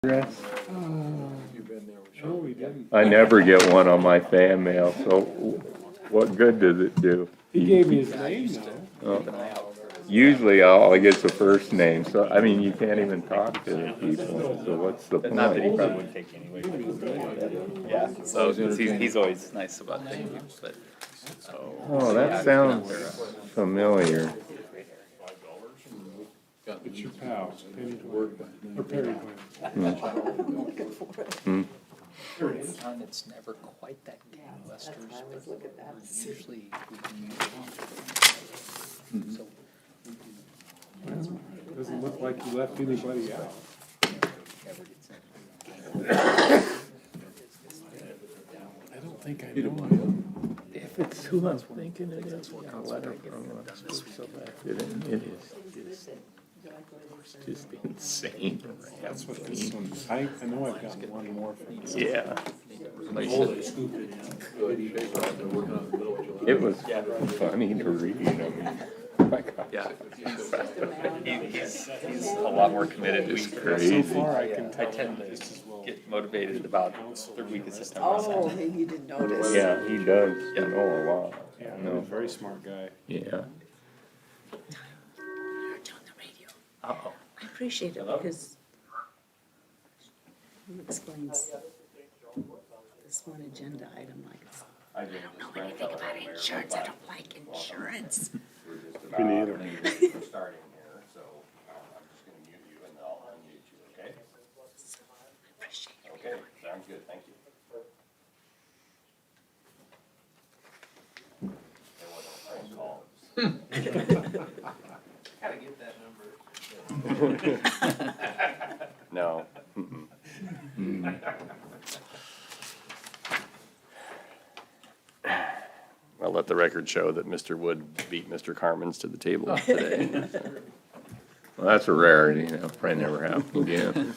address? No, we didn't. I never get one on my fan mail, so what good does it do? He gave me his name though. Usually all I get's the first name, so, I mean, you can't even talk to the people, so what's the Not that he point? probably wouldn't take anyway. Yeah, so he's always nice about thank you, but. Oh, that sounds familiar. It's your pal, Penny Dwyer, or Perry Dwyer. It's never quite that gangbusters, but usually we can use it. So Doesn't look like you left anybody out. never gets in. I don't think I know him. If it's who I'm thinking it is, what a letter from us was selected, and it is just insane. That's what this one, I know I've got one more from this. Yeah. It was funny to read, I mean, my God. Yeah. He's a lot more committed to It's each crazy. So far, I can I tell tend this to is well. get motivated about third week of September. Oh, you didn't notice. Yeah, he does know a lot. Yeah, No. he's a very smart guy. Yeah. You're on the radio. Uh-oh. I appreciate it because he explains this one agenda item like it's, I don't know anything about insurance. I don't like insurance. Me neither. Starting here, so I'm just gonna mute you and then I'll unmute you, okay? So I appreciate it. Okay, sounds good, thank you. There wasn't a prank call. Gotta get that number. No. I'll let the record show that Mr. Wood beat Mr. Carmen's to the table today. Well, that's a rarity, probably never happened again.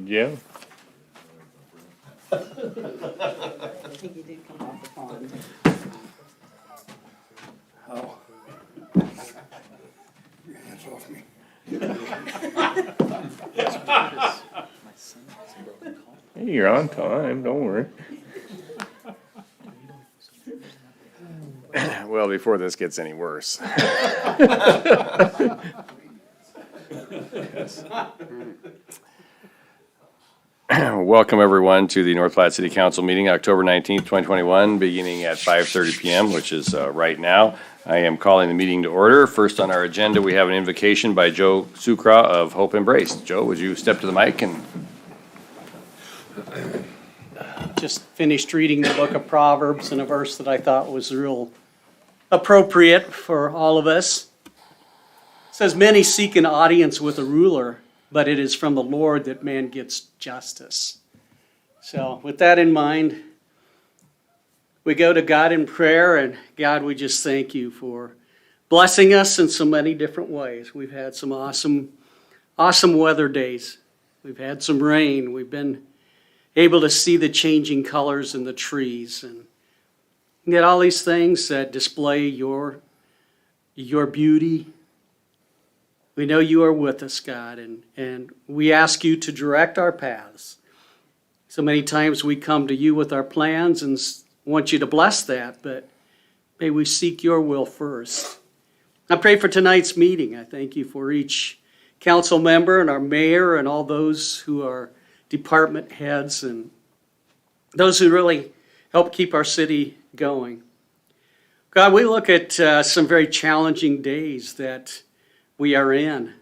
Jim? I think he did come off the pond. Oh. Your hands off me. Hey, you're on time, don't worry. Well, before this gets any worse. Welcome, everyone, to the North Platte City Council meeting, October 19th, 2021, beginning at 5:30 p.m., which is right now. I am calling the meeting to order. First on our agenda, we have an invocation by Joe Sukra of Hope Embraced. Joe, would you step to the mic and Just finished reading the book of Proverbs and a verse that I thought was real appropriate for all of us. It says, many seek an audience with a ruler, but it is from the Lord that man gets justice. So with that in mind, we go to God in prayer, and God, we just thank you for blessing us in so many different ways. We've had some awesome weather days. We've had some rain. We've been able to see the changing colors in the trees, and yet all these things that display your beauty. We know you are with us, God, and we ask you to direct our paths. So many times we come to you with our plans and want you to bless that, but may we seek your will first. I pray for tonight's meeting. I thank you for each council member and our mayor and all those who are department heads and those who really help keep our city going. God, we look at some very challenging days that we are in.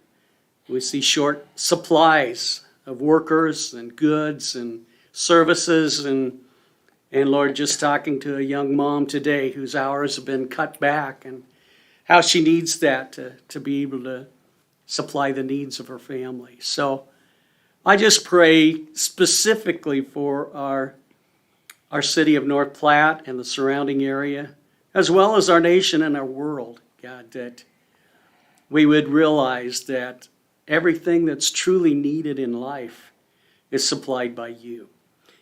We see short supplies of workers and goods and services, and Lord, just talking to a young mom today whose hours have been cut back and how she needs that to be able to supply the needs of her family. So I just pray specifically for our city of North Platte and the surrounding area, as well as our nation and our world, God, that we would realize that everything that's truly needed in life is supplied by you.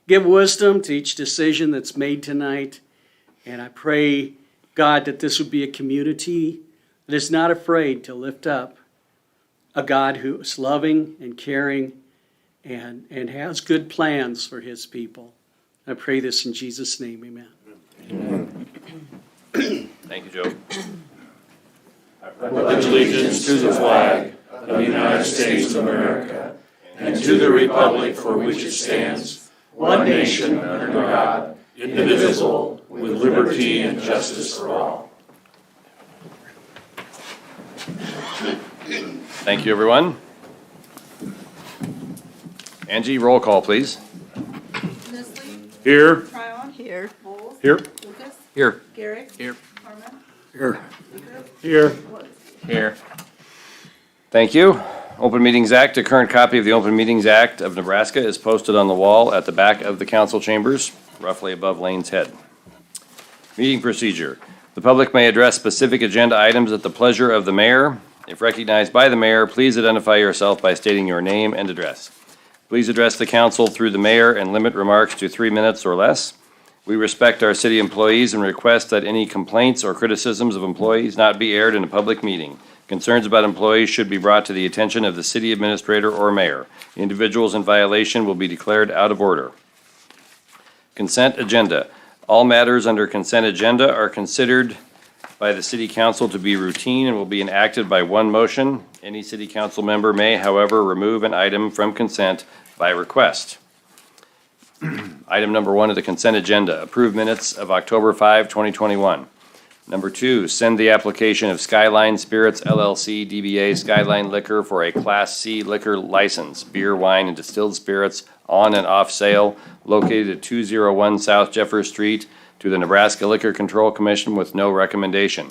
Give wisdom to each decision that's made tonight, and I pray, God, that this would be a community that is not afraid to lift up a God who is loving and caring and has good plans for his people. I pray this in Jesus' name, amen. Thank you, Joe. pledge allegiance to the flag of the United States of America and to the republic for which it stands, one nation under God, indivisible, with liberty and justice for all. Thank you, everyone. Angie, roll call, please. Nestle, Here. Tryon. Here. Bowles. Here. Lucas. Here. Garrick. Here. Harmon. Here. Baker. Here. Woods. Here. Thank you. Open Meetings Act, a current copy of the Open Meetings Act of Nebraska is posted on the wall at the back of the council chambers, roughly above Lane's head. Meeting procedure. The public may address specific agenda items at the pleasure of the mayor. If recognized by the mayor, please identify yourself by stating your name and address. Please address the council through the mayor and limit remarks to 3 minutes or less. We respect our city employees and request that any complaints or criticisms of employees not be aired in a public meeting. Concerns about employees should be brought to the attention of the city administrator or mayor. Individuals in violation will be declared out of order. Consent agenda. All matters under consent agenda are considered by the city council to be routine and will be enacted by one motion. Any city council member may, however, remove an item from consent by request. Item number 1 of the consent agenda, approve minutes of October 5, 2021. Number 2, send the application of Skyline Spirits LLC DBA Skyline Liquor for a Class C liquor license, beer, wine, and distilled spirits on and off sale, located at 201 South Jeffers Street, to the Nebraska Liquor Control Commission with no recommendation.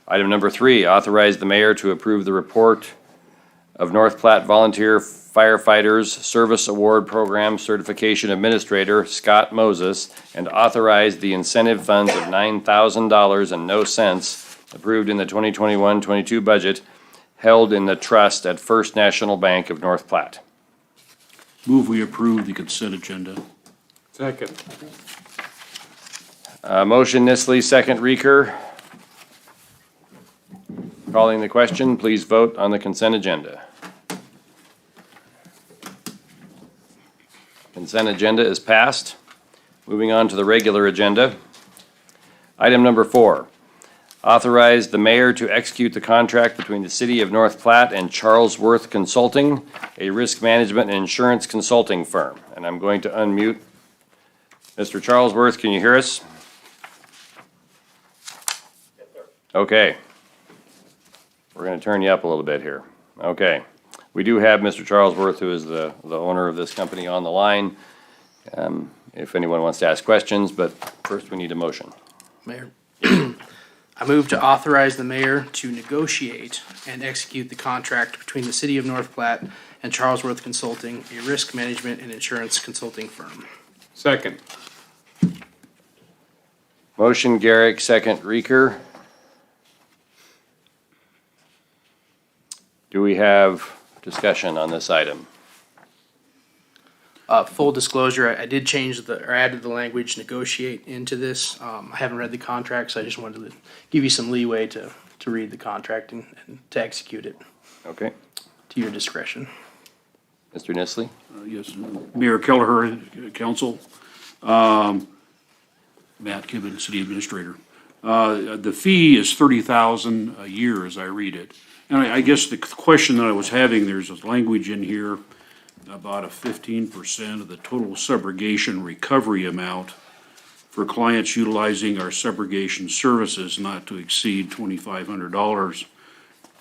Item number 3, authorize the mayor to approve the report of North Platte Volunteer Firefighters Service Award Program Certification Administrator Scott Moses and authorize the incentive funds of $9,000 and no cents approved in the 2021-22 budget held in the trust at First National Bank of North Platte. Move we approve the consent agenda. Second. Motion Nistley, second Reeker. Calling the question, please vote on the consent agenda. Consent agenda is passed. Moving on to the regular agenda. Item number 4, authorize the mayor to execute the contract between the city of North Platte and Charlesworth Consulting, a risk management and insurance consulting firm. And I'm going to unmute Mr. Charlesworth. Can you hear us? Okay. We're going to turn you up a little bit here. Okay. We do have Mr. Charlesworth, who is the owner of this company, on the line, if anyone wants to ask questions, but first we need a motion. Mayor, I move to authorize the mayor to negotiate and execute the contract between the city of North Platte and Charlesworth Consulting, a risk management and insurance consulting firm. Second. Motion Garrick, second Reeker. Do we have discussion on this item? Full disclosure, I did change or added the language negotiate into this. I haven't read the contract, so I just wanted to give you some leeway to read the contract and to execute it Okay. to your discretion. Mr. Nistley? Yes, Mayor Kelleher, council, Matt Kibben, city administrator. The fee is $30,000 a year as I read it. And I guess the question that I was having, there's a language in here about a 15% of the total subrogation recovery amount for clients utilizing our subrogation services not to exceed $2,500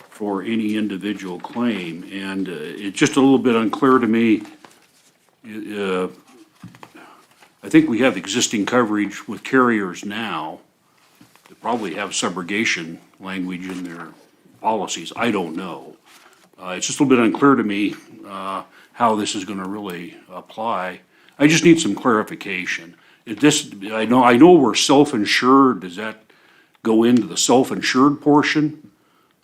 for any individual claim. And it's just a little bit unclear to me. I think we have existing coverage with carriers now that probably have subrogation language in their policies. I don't know. It's just a little bit unclear to me how this is going to really apply. I just need some clarification. I know we're self-insured. Does that go into the self-insured portion?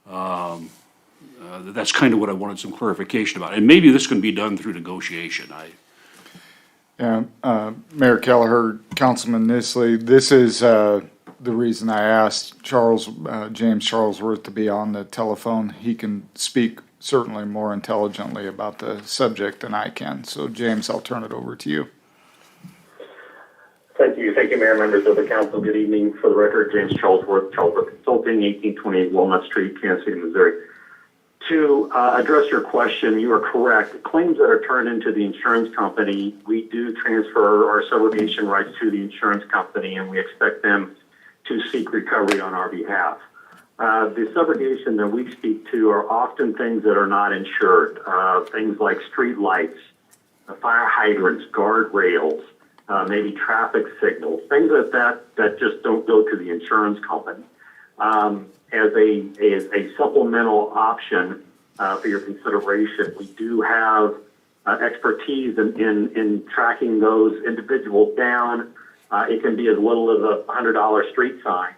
That's kind of what I wanted some clarification about. And maybe this can be done through negotiation. Mayor Kelleher, Councilman Nistley, this is the reason I asked James Charlesworth to be on the telephone. He can speak certainly more intelligently about the subject than I can. So James, I'll turn it over to you. Thank you, Mayor, members of the council. Good evening. For the record, James Charlesworth, Consulting, 1828 Walnut Street, Kansas City, Missouri. To address your question, you are correct. Claims that are turned into the insurance company, we do transfer our subrogation rights to the insurance company, and we expect them to seek recovery on our behalf. The subrogation that we speak to are often things that are not insured, things like street lights, fire hydrants, guardrails, maybe traffic signals, things that just don't go to the insurance company. As a supplemental option for your consideration, we do have expertise in tracking those individuals down. It can be as little as a $100 street sign,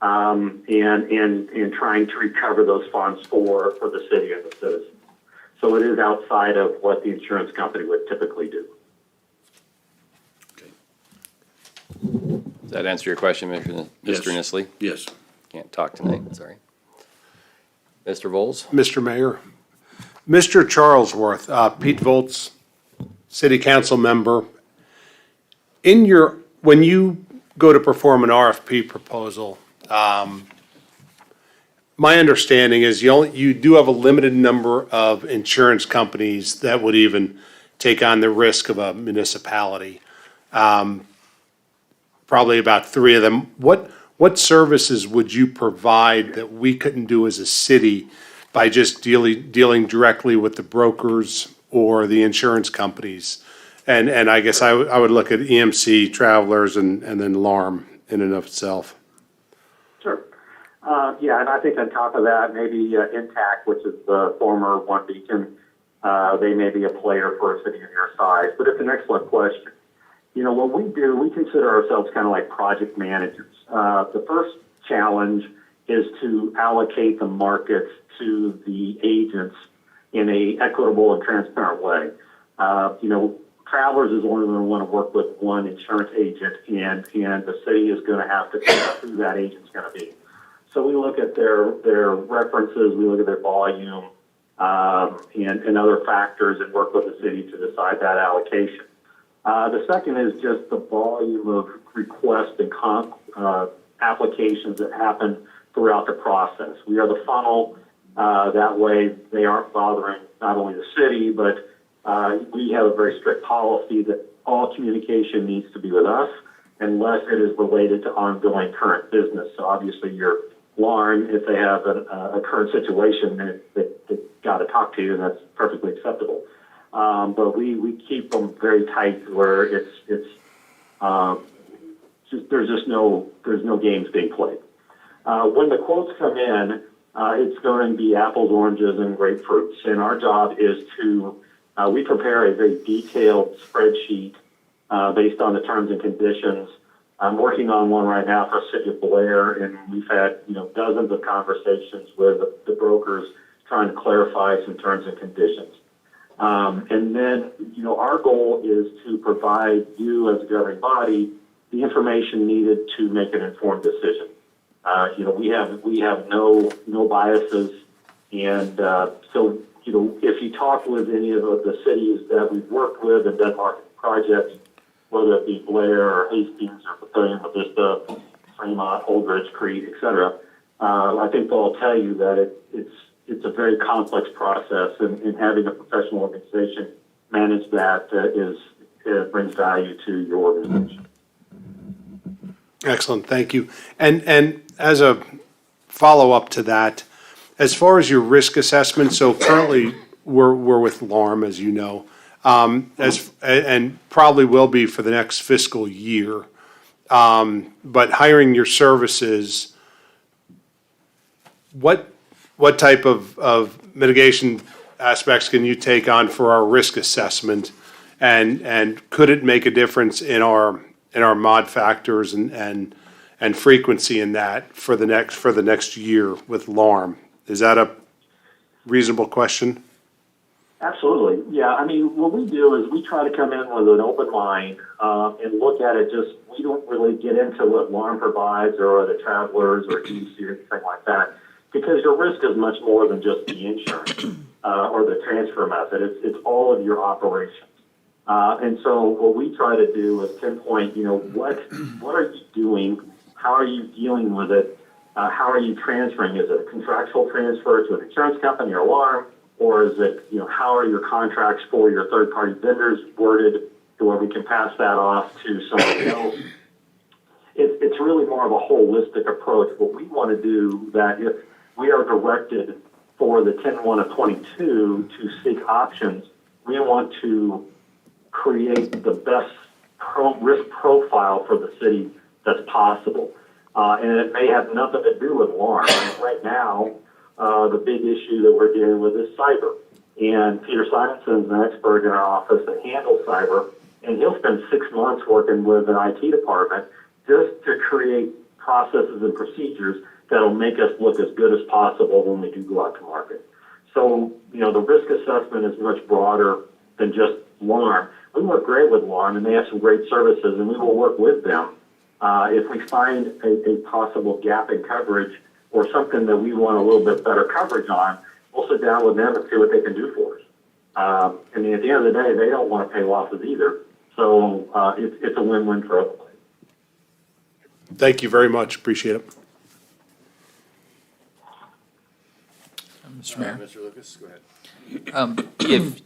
and trying to recover those funds for the city and the citizens. So it is outside of what the insurance company would typically do. Does that answer your question, Mr. Nissley? Yes. Can't talk tonight, sorry. Mr. Voles? Mr. Mayor, Mr. Charlesworth, Pete Volz, City Council member. When you go to perform an RFP proposal, my understanding is you do have a limited number of insurance companies that would even take on the risk of a municipality. Probably about 3 of them. What services would you provide that we couldn't do as a city by just dealing directly with the brokers or the insurance companies? And I guess I would look at EMC, Travelers, and then LARM in and of itself. Sure. Yeah, and I think on top of that, maybe Intact, which is the former One Beacon, they may be a player for a city of your size. But it's an excellent question. You know, what we do, we consider ourselves kind of like project managers. The first challenge is to allocate the markets to the agents in a equitable and transparent way. Travelers is only going to want to work with one insurance agent, and the city is going to have to figure out who that agent's going to be. So we look at their references, we look at their volume, and other factors, and work with the city to decide that allocation. The second is just the volume of requests and applications that happen throughout the process. We are the funnel. That way they aren't bothering not only the city, but we have a very strict policy that all communication needs to be with us unless it is related to ongoing current business. So obviously your LARM, if they have a current situation that they got to talk to you, and that's perfectly acceptable. But we keep them very tight where there's no games being played. When the quotes come in, it's going to be apples, oranges, and grapefruits. And our job is to we prepare a very detailed spreadsheet based on the terms and conditions. I'm working on one right now for City of Blair, and we've had dozens of conversations with the brokers trying to clarify some terms and conditions. And then, our goal is to provide you as a governing body the information needed to make an informed decision. We have no biases, and so if you talk with any of the cities that we've worked with and done marketing projects, whether it be Blair or Hastings or Papillion, Vista, Fremont, Holdridge, Crete, et cetera, I think they'll tell you that it's a very complex process, and having a professional organization manage that brings value to your organization. Excellent, thank you. And as a follow-up to that, as far as your risk assessment, so currently we're with LARM, as you know, and probably will be for the next fiscal year. But hiring your services, what type of mitigation aspects can you take on for our risk assessment, and could it make a difference in our mod factors and frequency in that for the next year with LARM? Is that a reasonable question? Absolutely. Yeah. I mean, what we do is we try to come in with an open mind and look at it. We don't really get into what LARM provides or the Travelers or EDC or anything like that, because your risk is much more than just the insurance. or the transfer method. It's all of your operations. And so what we try to do is pinpoint, what are you doing? How are you dealing with it? How are you transferring? Is it a contractual transfer to an insurance company or alarm? Or is it, how are your contracts for your third-party vendors worded to where we can pass that off to somebody else? It's really more of a holistic approach. What we want to do, that if we are directed for the 10-1 of 22 to seek options, we want to create the best risk profile for the city that's possible. And it may have nothing to do with alarm. Right now, the big issue that we're dealing with is cyber. And Peter Simonson's an expert in our office that handles cyber, and he'll spend 6 months working with an IT department just to create processes and procedures that'll make us look as good as possible when we do go out to market. So, the risk assessment is much broader than just alarm. We work great with alarm, and they have some great services, and we will work with them. If we find a possible gap in coverage or something that we want a little bit better coverage on, we'll sit down with them and see what they can do for us. At the end of the day, they don't want to pay losses either. So it's a win-win for everybody. Thank you very much. Appreciate it. Mr. Mayor? Mr. Lucas, go ahead. If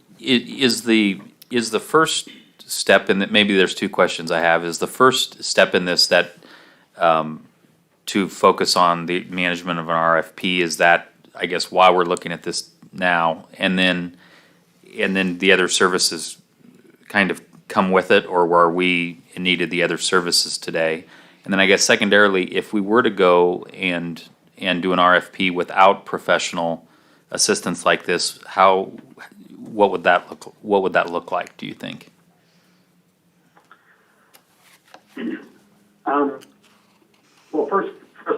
is the first step in that, maybe there's two questions I have, is the first step in this that to focus on the management of an RFP, is that, I guess, why we're looking at this now, and then the other services kind of come with it, or were we in need of the other services today? And then I guess secondarily, if we were to go and do an RFP without professional assistance like this, what would that look like, do you think? Well, first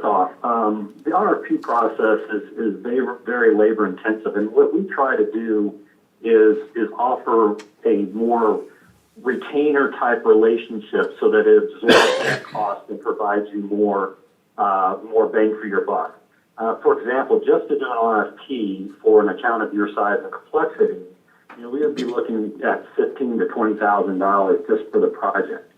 off, the RFP process is very labor intensive, and what we try to do is offer a more retainer type relationship so that it absorbs that cost and provides you more bang for your buck. For example, just to do an RFP for an account of your size and complexity, we would be looking at $15,000 to $20,000 just for the project.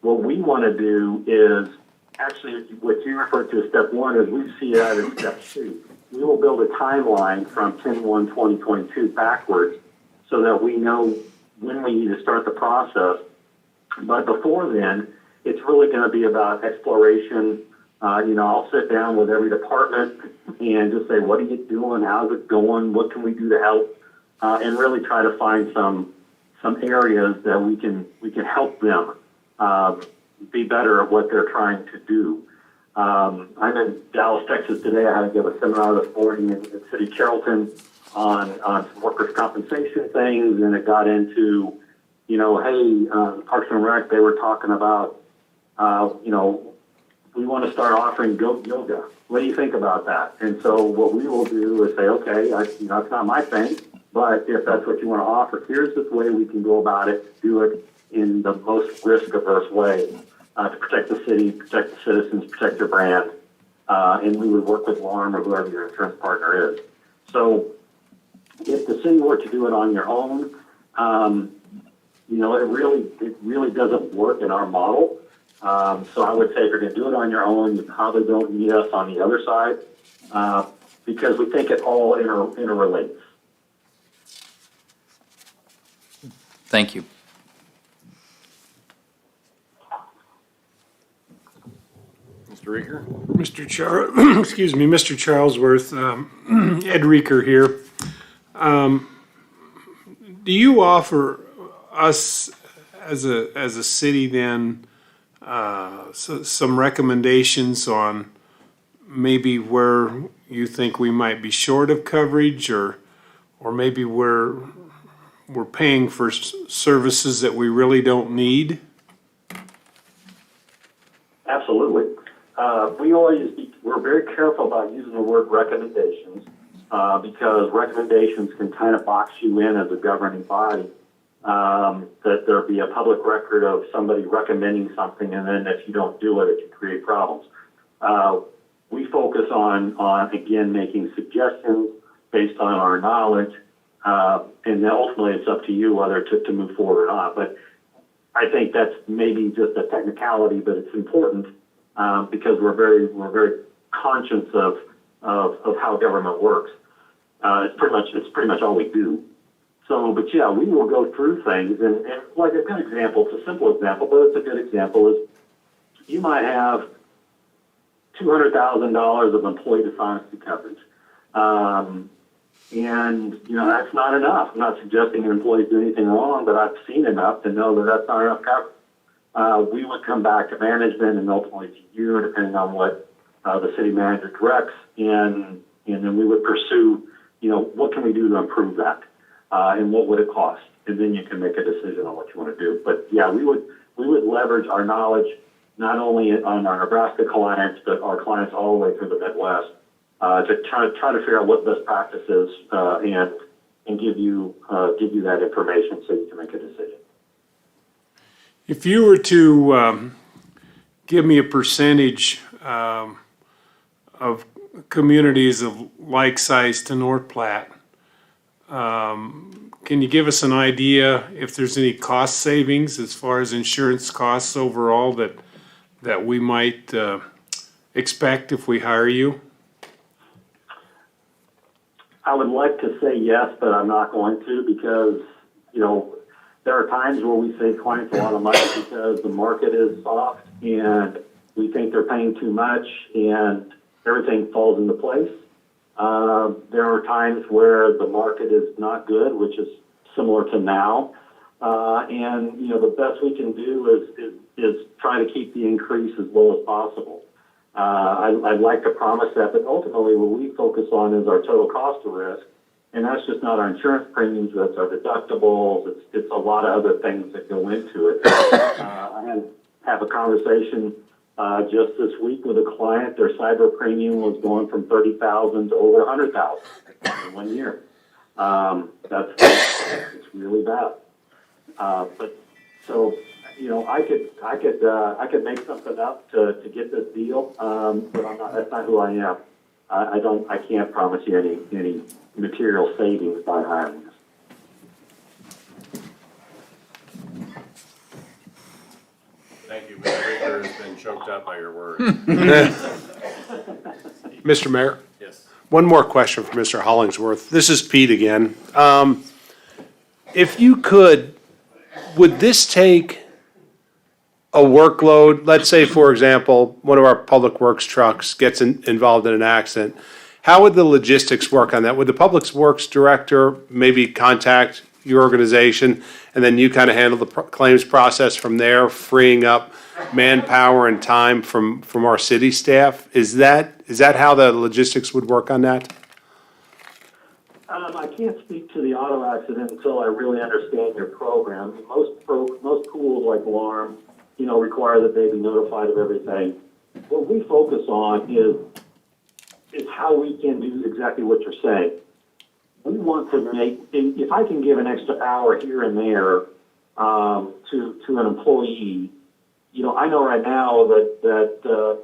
What we want to do is actually what you referred to as step one is we see that as step two. We will build a timeline from 10/1/2022 backwards so that we know when we need to start the process. But before then, it's really going to be about exploration. I'll sit down with every department and just say, what are you doing? How's it going? What can we do to help? And really try to find some areas that we can help them be better at what they're trying to do. I'm in Dallas, Texas today. I had to give a seminar this morning in City Carrollton on some workers' compensation things, and it got into, Parks and Rec, they were talking about, we want to start offering yoga. What do you think about that? And so what we will do is say, okay, it's not my thing, but if that's what you want to offer, here's the way we can go about it, do it in the most risk-averse way to protect the city, protect the citizens, protect your brand, and we would work with alarm or whoever your insurance partner is. So if the city were to do it on your own, it really doesn't work in our model. So I would say if you're going to do it on your own, you probably don't need us on the other side because we think it all interrelates. Thank you. Mr. Rieger? Mr. Charlesworth, Ed Rieker here. Do you offer us as a city then some recommendations on maybe where you think we might be short of coverage, or maybe where we're paying for services that we really don't need? Absolutely. We're very careful about using the word recommendations because recommendations can kind of box you in as a governing body. That there be a public record of somebody recommending something, and then if you don't do it, it can create problems. We focus on again, making suggestions based on our knowledge And then ultimately it's up to you whether to move forward or not. But I think that's maybe just a technicality, but it's important because we're very conscious of how government works. It's pretty much all we do. So, but yeah, we will go through things, and like a good example, it's a simple example, but it's a good example, is you might have $200,000 of employee dishonesty coverage. And, you know, that's not enough. I'm not suggesting an employee's do anything wrong, but I've seen enough to know that that's not enough coverage. We would come back to management and ultimately to you, depending on what the city manager directs, and then we would pursue, you know, what can we do to improve that, and what would it cost, and then you can make a decision on what you want to do. But yeah, we would leverage our knowledge not only on our Nebraska clients, but our clients all the way through the Midwest, to try to figure out what best practice is, and give you that information so you can make a decision. If you were to give me a percentage of communities of like size to North Platte, can you give us an idea if there's any cost savings as far as insurance costs overall that we might expect if we hire you? I would like to say yes, but I'm not going to, because, you know, there are times where we save clients a lot of money because the market is soft and we think they're paying too much and everything falls into place. There are times where the market is not good, which is similar to now. And, you know, the best we can do is try to keep the increase as low as possible. I'd like to promise that, but ultimately what we focus on is our total cost of risk. And that's just not our insurance premiums, that's our deductibles, it's a lot of other things that go into it. I have a conversation just this week with a client. Their cyber premium was going from $30,000 to over $100,000 in 1 year. It's really bad. But so, you know, I could make something up to get this deal, but I'm not. That's not who I am. I can't promise you any material savings by hiring us. Thank you. Mr. Baker has been choked up by your words. Mr. Mayor? Yes. One more question from Mr. Hollingsworth. This is Pete again. If you could, would this take a workload? Let's say, for example, one of our public works trucks gets involved in an accident. How would the logistics work on that? Would the public works director maybe contact your organization and then you kind of handle the claims process from there, freeing up manpower and time from our city staff? Is that how the logistics would work on that? I can't speak to the auto accident until I really understand your program. Most pools like Alarm, you know, require that they be notified of everything. What we focus on is how we can do exactly what you're saying. We want to make, if I can give an extra hour here and there to an employee, you know, I know right now that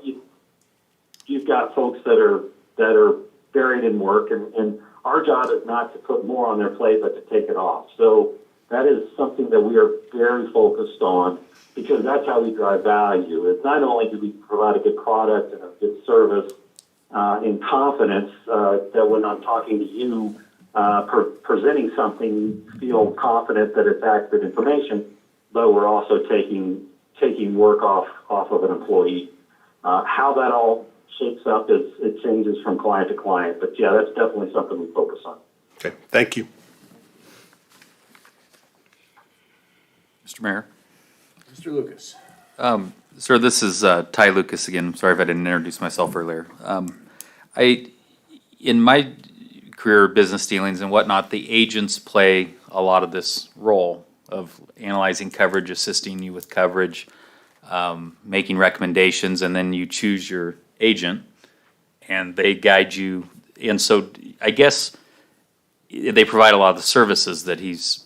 you've got folks that are buried in work, and our job is not to put more on their plate, but to take it off. So that is something that we are very focused on, because that's how we drive value. It's not only do we provide a good product and a good service in confidence that when I'm talking to you, presenting something, you feel confident that it's accurate information, but we're also taking work off of an employee. How that all shapes up it changes from client to client, but yeah, that's definitely something we focus on. Okay, thank you. Mr. Mayor? Mr. Lucas. Sir, this is Ty Lucas again. Sorry if I didn't introduce myself earlier. In my career, business dealings and whatnot, the agents play a lot of this role of analyzing coverage, assisting you with coverage, making recommendations, and then you choose your agent and they guide you. And so I guess they provide a lot of the services that he's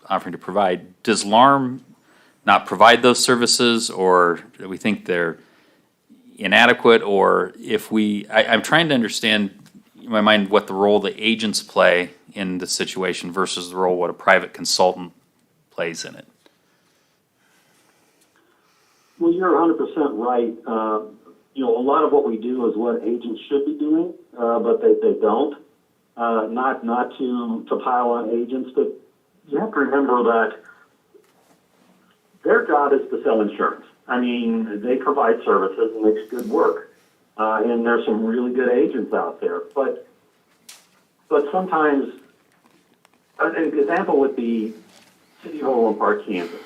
offering to provide. Does LARM not provide those services, or do we think they're inadequate? Or if I'm trying to understand, in my mind what the role the agents play in the situation versus the role what a private consultant plays in it. Well, you're 100% right. You know, a lot of what we do is what agents should be doing, but they don't. Not to pile on agents, but you have to remember that their job is to sell insurance. I mean, they provide services and they do good work. And there's some really good agents out there. But sometimes, an example would be City of Overland Park, Kansas.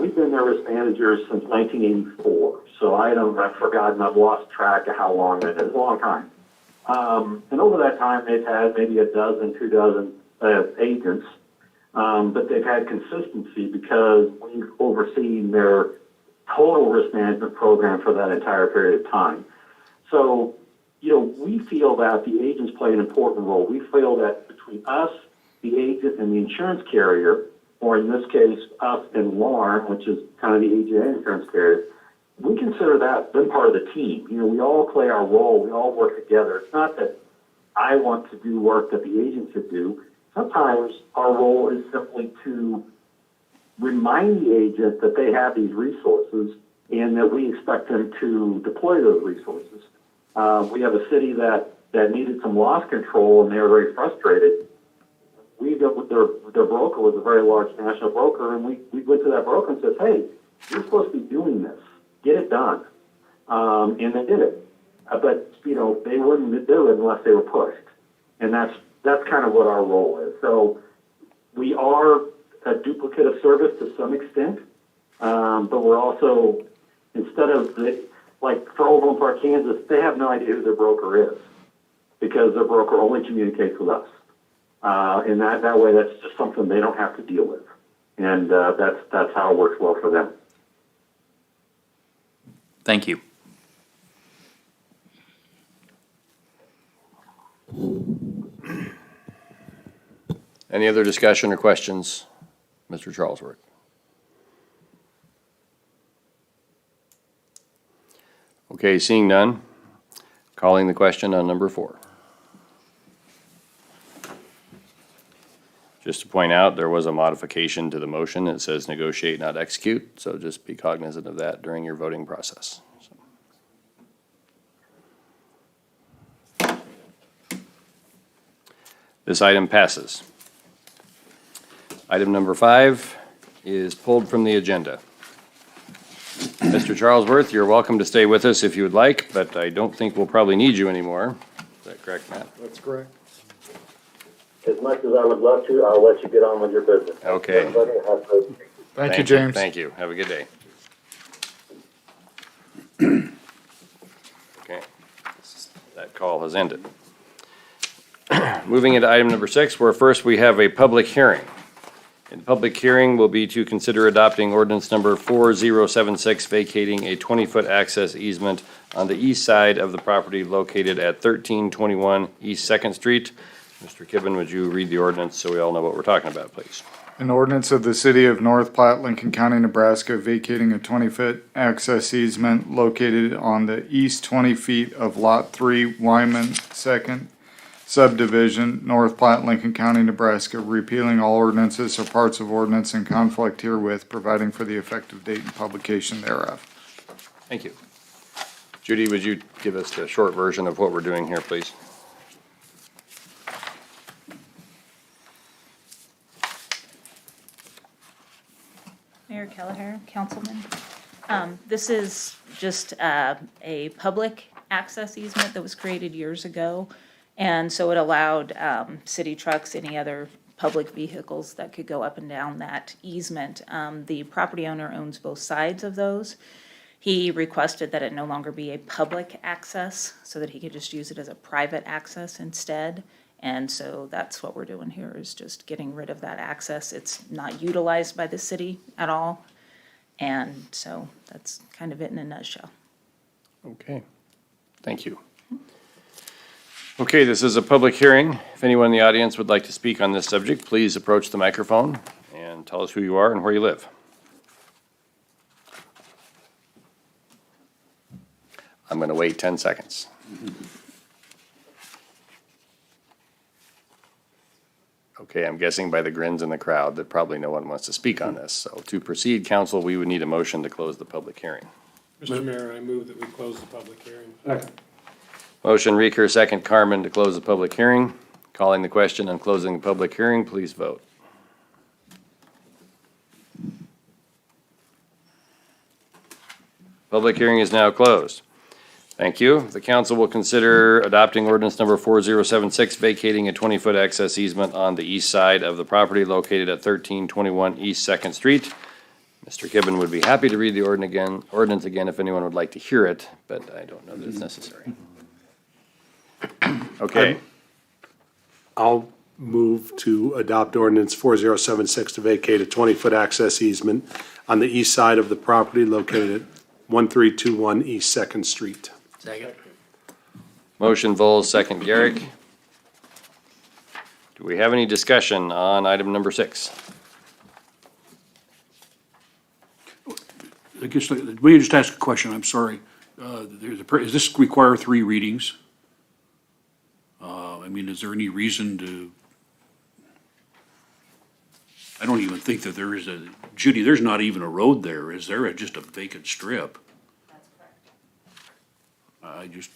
We've been their risk managers since 1984. So I've forgotten, I've lost track of how long it is. A long time. And over that time, they've had maybe a dozen, 2 dozen agents. But they've had consistency because we've overseen their total risk management program for that entire period of time. So, you know, we feel that the agents play an important role. We feel that between us, the agent, and the insurance carrier, or in this case, us and Lauren, which is kind of the AGA insurance carrier, we consider that them part of the team. You know, we all play our role. We all work together. It's not that I want to do work that the agent should do. Sometimes our role is simply to remind the agent that they have these resources and that we expect them to deploy those resources. We have a city that needed some loss control and they were very frustrated. We dealt with their broker was a very large national broker, and we went to that broker and said, hey, you're supposed to be doing this. Get it done. And they did it. But, you know, they wouldn't do it unless they were pushed. And that's kind of what our role is. So we are a duplicate of service to some extent, but we're also, instead of, like for Overland Park, Kansas, they have no idea who their broker is because their broker only communicates with us. And that way, that's just something they don't have to deal with. And that's how it works well for them. Thank you. Any other discussion or questions, Mr. Charlesworth? Okay, seeing none, calling the question on number 4. Just to point out, there was a modification to the motion. It says negotiate, not execute, so just be cognizant of that during your voting process. This item passes. Item number 5 is pulled from the agenda. Mr. Charlesworth, you're welcome to stay with us if you would like, but I don't think we'll probably need you anymore. Is that correct, Matt? That's correct. As much as I would love to, I'll let you get on with your business. Okay. Everybody have a good day. Thank you, James. Thank you. Have a good day. Okay. That call has ended. Moving into item number 6, where first we have a public hearing. And the public hearing will be to consider adopting ordinance number 4076, vacating a 20-foot access easement on the east side of the property located at 1321 East 2nd Street. Mr. Kibben, would you read the ordinance so we all know what we're talking about, please? An ordinance of the City of North Platte, Lincoln County, Nebraska, vacating a 20-foot access easement located on the east 20 feet of Lot 3, Wyman 2nd Subdivision, North Platte, Lincoln County, Nebraska, repealing all ordinances or parts of ordinance in conflict herewith, providing for the effective date and publication thereof. Thank you. Judy, would you give us the short version of what we're doing here, please? Mayor Kelleher, Councilman. This is just a public access easement that was created years ago. And so it allowed city trucks, any other public vehicles that could go up and down that easement. The property owner owns both sides of those. He requested that it no longer be a public access so that he could just use it as a private access instead. And so that's what we're doing here, is just getting rid of that access. It's not utilized by the city at all. And so that's kind of it in a nutshell. Okay, thank you. Okay, this is a public hearing. If anyone in the audience would like to speak on this subject, please approach the microphone and tell us who you are and where you live. I'm going to wait 10 seconds. Okay, I'm guessing by the grins in the crowd that probably no one wants to speak on this. So to proceed, council, we would need a motion to close the public hearing. Mr. Mayor, I move that we close the public hearing. Motion Reeker, second Carmen to close the public hearing. Calling the question on closing the public hearing, please vote. Public hearing is now closed. Thank you. The council will consider adopting ordinance number 4076, vacating a 20-foot access easement on the east side of the property located at 1321 East Second Street. Mr. Gibbon would be happy to read the ordinance again if anyone would like to hear it, but I don't know that it's necessary. Okay. I'll move to adopt ordinance 4076 to vacate a 20-foot access easement on the east side of the property located at 1321 East Second Street. Second. Motion Vols, second Garrick. Do we have any discussion on item number 6? I guess, let me just ask a question, I'm sorry. Does this require 3 readings? I mean, is there any reason to? I don't even think that there is Judy, there's not even a road there, is there? Just a vacant strip? That's correct. I just,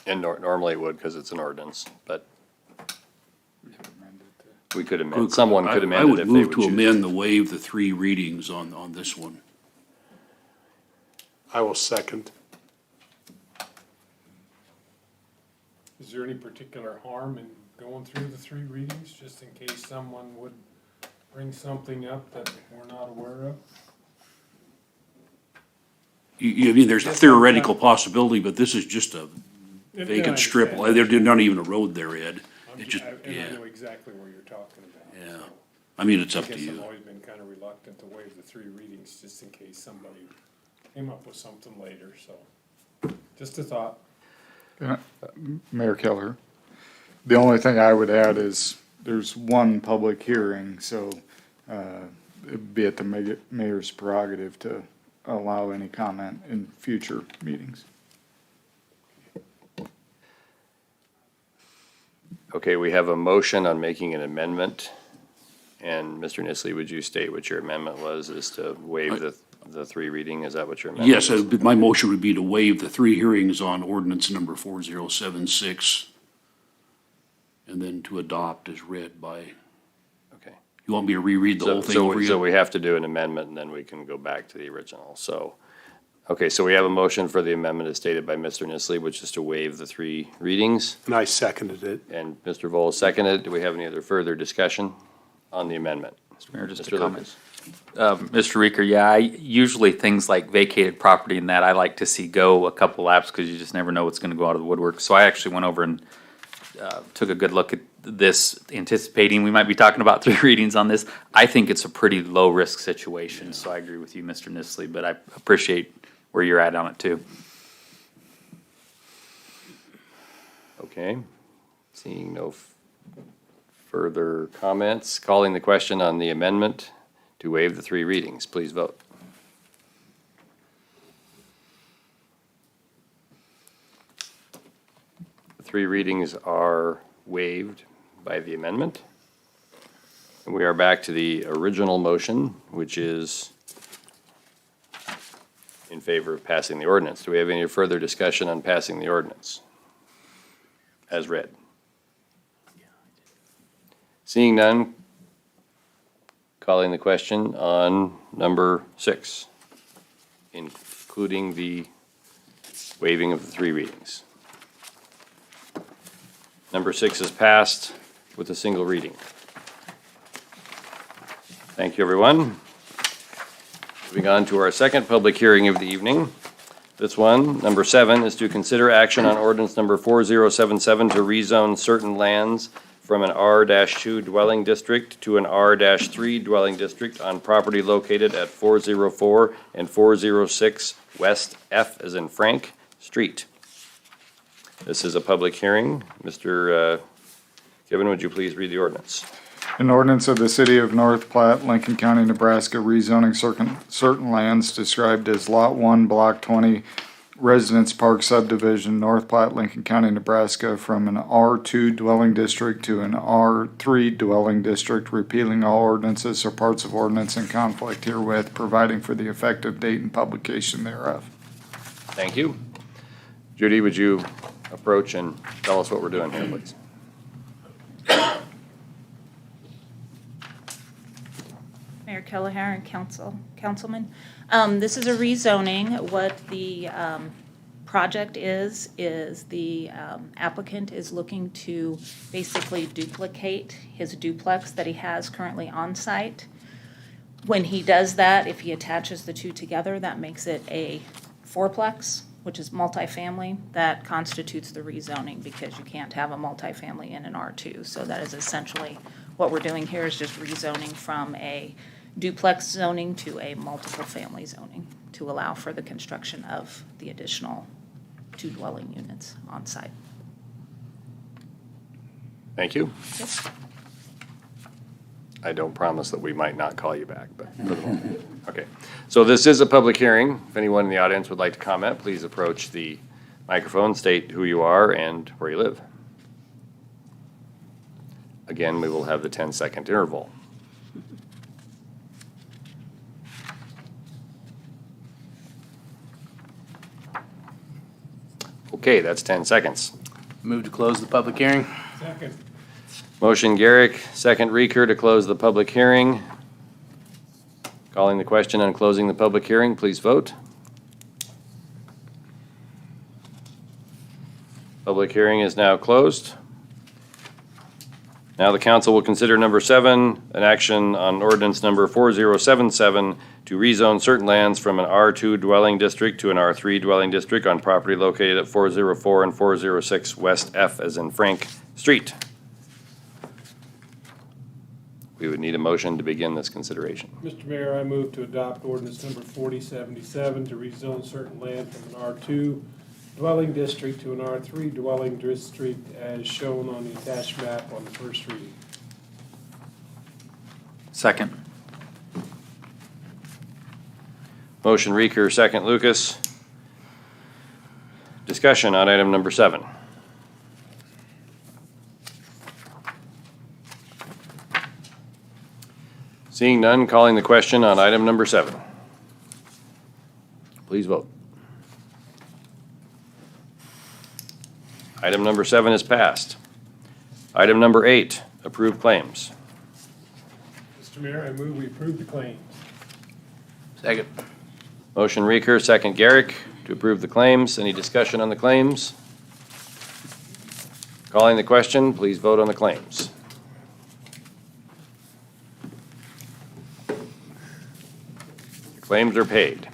And normally it would because it's an ordinance, but we could amend, someone could amend it if they would I would move to choose. amend the waive the 3 readings on this one. I will second. Is there any particular harm in going through the 3 readings, just in case someone would bring something up that we're not aware of? I mean, there's a theoretical possibility, but this is just a Yeah, I vacant strip. understand. There's not even a road there, Ed. It just, And I yeah, know exactly where you're talking about. yeah. I mean, it's I up to guess I've you. always been kind of reluctant to waive the 3 readings, just in case somebody came up with something later, so, just a thought. Mayor Keller, the only thing I would add is there's one public hearing, so it'd be at the mayor's prerogative to allow any comment in future meetings. Okay, we have a motion on making an amendment. And Mr. Nisley, would you state what your amendment was, is to waive the 3 reading? Is that what your amendment Yes, is? my motion would be to waive the 3 hearings on ordinance number 4076, and then to adopt as read by, Okay. you want me to reread the whole thing over So you? we have to do an amendment and then we can go back to the original. So, okay, so we have a motion for the amendment as stated by Mr. Nisley, which is to waive the 3 readings. And I seconded it. And Mr. Vols seconded. Do we have any other further discussion on the amendment? Mr. Mayor, just Mr. a comment. Lucas. Mr. Reeker, yeah, I usually things like vacated property and that I like to see go a couple laps because you just never know what's going to go out of the woodwork. So I actually went over and took a good look at this, anticipating we might be talking about 3 readings on this. I think it's a pretty low risk situation, so I agree with you, Mr. Nisley, but I appreciate where you're at on it too. Okay, seeing no further comments, calling the question on the amendment to waive the 3 readings, please vote. The 3 readings are waived by the amendment. And we are back to the original motion, which is in favor of passing the ordinance. Do we have any further discussion on passing the ordinance as read? Seeing none, calling the question on number 6, including the waiving of the 3 readings. Number 6 is passed with a single reading. Thank you, everyone. Moving on to our second public hearing of the evening. This one, number 7, is to consider action on ordinance number 4077 to rezone certain lands from an R-2 dwelling district to an R-3 dwelling district on property located at 404 and 406 West F as in Frank Street. This is a public hearing. Mr. Gibbon, would you please read the ordinance? An ordinance of the City of North Platte, Lincoln County, Nebraska, rezoning certain lands described as Lot 1, Block 20, Residence Park subdivision, North Platte, Lincoln County, Nebraska, from an R2 dwelling district to an R3 dwelling district, repealing all ordinances or parts of ordinance in conflict herewith, providing for the effective date and publication thereof. Thank you. Judy, would you approach and tell us what we're doing here, please? Mayor Kelleher and councilman. This is a rezoning. What the project is the applicant is looking to basically duplicate his duplex that he has currently on site. When he does that, if he attaches the two together, that makes it a fourplex, which is multifamily. That constitutes the rezoning because you can't have a multifamily in an R2. So that is essentially what we're doing here, is just rezoning from a duplex zoning to a multiple family zoning to allow for the construction of the additional 2 dwelling units on site. Thank you. I don't promise that we might not call you back, but for the moment. Okay. So this is a public hearing. If anyone in the audience would like to comment, please approach the microphone, state who you are and where you live. Again, we will have the 10-second interval. Okay, that's 10 seconds. Move to close the public hearing. Second. Motion Garrick, second Reeker to close the public hearing. Calling the question on closing the public hearing, please vote. Public hearing is now closed. Now the council will consider number 7, an action on ordinance number 4077 to rezone certain lands from an R2 dwelling district to an R3 dwelling district on property located at 404 and 406 West F as in Frank Street. We would need a motion to begin this consideration. Mr. Mayor, I move to adopt ordinance number 4077 to rezone certain land from an R2 dwelling district to an R3 dwelling district as shown on the attached map on the first reading. Second. Motion Reeker, second Lucas. Discussion on item number 7. Seeing none, calling the question on item number 7. Please vote. Item number 7 is passed. Item number 8, approve claims. Mr. Mayor, I move we approve the claims. Second. Motion Reeker, second Garrick to approve the claims. Any discussion on the claims? Calling the question, please vote on the claims. Claims are paid.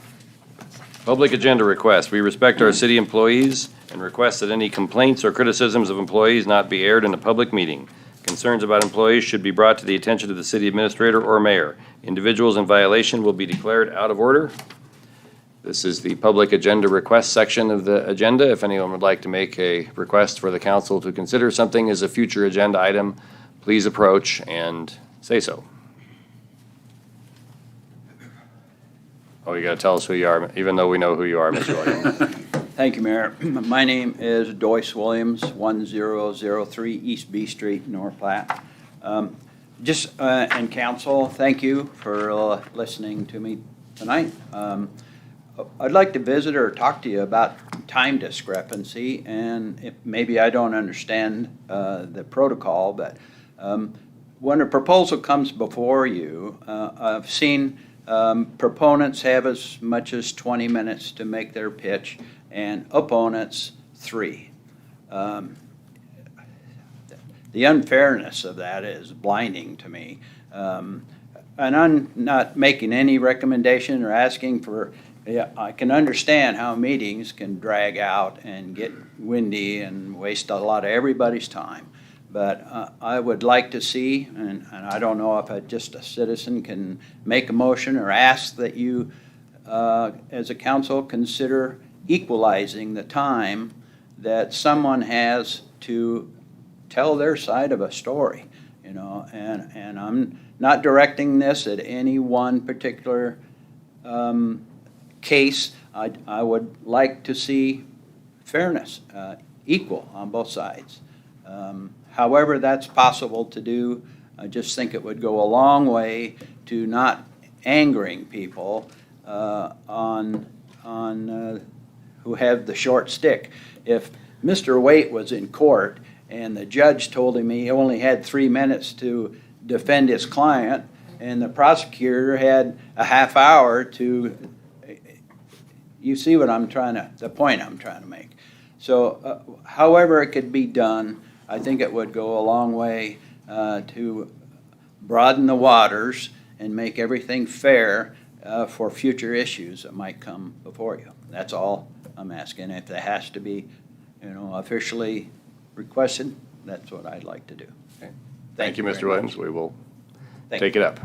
Public agenda request. We respect our city employees and request that any complaints or criticisms of employees not be aired in a public meeting. Concerns about employees should be brought to the attention of the city administrator or mayor. Individuals in violation will be declared out of order. This is the public agenda request section of the agenda. If anyone would like to make a request for the council to consider something as a future agenda item, please approach and say so. Oh, you got to tell us who you are, even though we know who you are, Mr. Williams. Thank you, Mayor. My name is Doyce Williams, 1003 East B Street, North Platte. And council, thank you for listening to me tonight. I'd like to visit or talk to you about time discrepancy, and maybe I don't understand the protocol, but when a proposal comes before you, I've seen proponents have as much as 20 minutes to make their pitch, and opponents 3. The unfairness of that is blinding to me. And I'm not making any recommendation or asking for, I can understand how meetings can drag out and get windy and waste a lot of everybody's time. But I would like to see, and I don't know if just a citizen can make a motion or ask that you, as a council, consider equalizing the time that someone has to tell their side of a story, you know, and I'm not directing this at any one particular case, I would like to see fairness, equal on both sides. However that's possible to do, I just think it would go a long way to not angering people who have the short stick. If Mr. Waite was in court and the judge told him he only had 3 minutes to defend his client, and the prosecutor had a half hour to, you see what the point I'm trying to make. So however it could be done, I think it would go a long way to broaden the waters and make everything fair for future issues that might come before you. That's all I'm asking. If that has to be, officially requested, that's what I'd like to do. Okay. Thank you, Mr. very Williams. much. We will Thank take you. it up.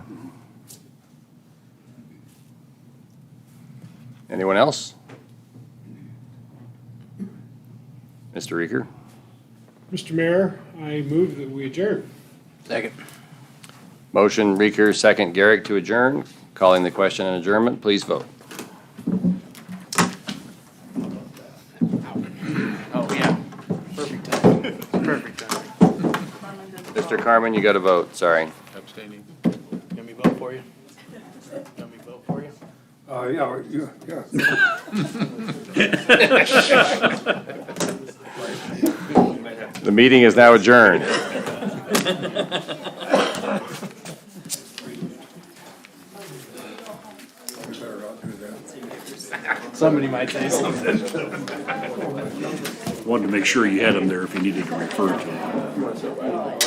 Anyone else? Mr. Reeker? Mr. Mayor, I move that we adjourn. Second. Motion Reeker, second Garrick to adjourn. Calling the question on adjournment, please vote. Oh, yeah. Perfect time. Perfect time. Mr. Carmen, you got to vote, sorry. Abstaining. Let me vote for you? Let me vote for you? The meeting is now adjourned. Somebody might say something. Wanted to make sure you had them there if you needed to refer to them.